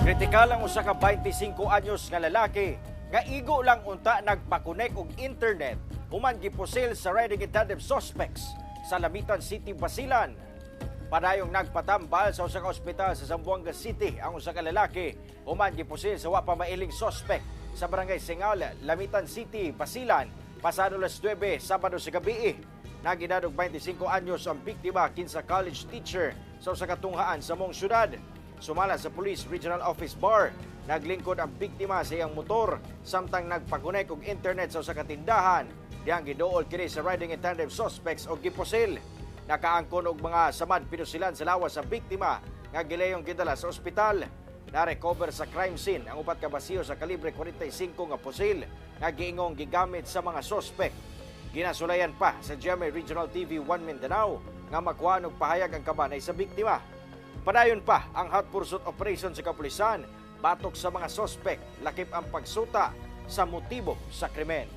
Kritikal ang usa ka 25 anyos nga lalaki nga igo lang unta nagpakonek og internet human gipusil sa riding in tandem suspects sa Lamitan City, Basilan. Padayong nagpatambal sa usa ka ospital sa Zamboanga City ang usa ka lalaki human gipusil sa wa pa mailing suspect sa barangay Singal, Lamitan City, Basilan pasado las 9 Sabado sa gabi. Nagidadog 25 anyos ang biktima kinsa college teacher sa usa ka tunghaan sa mong syudad. Sumala sa Police Regional Office Bar, naglingkod ang biktima sa iyang motor samtang nagpakunek og internet sa usa ka tindahan. Diyang giduol kini sa riding in tandem suspects og gipusil. Nakaangkon og mga samad pinusilan sa lawas sa biktima nga gileyong gidala sa ospital. Na-recover sa crime scene ang upat ka basiyo sa kalibre 45 nga pusil nga giingong gigamit sa mga suspect. Ginasulayan pa sa GMA Regional TV 1 Mindanao nga makuha og pahayag ang kabanay sa biktima. Padayon pa ang hot pursuit operation sa kapulisan batok sa mga suspect, lakip ang pagsuta sa motibo sa krimen.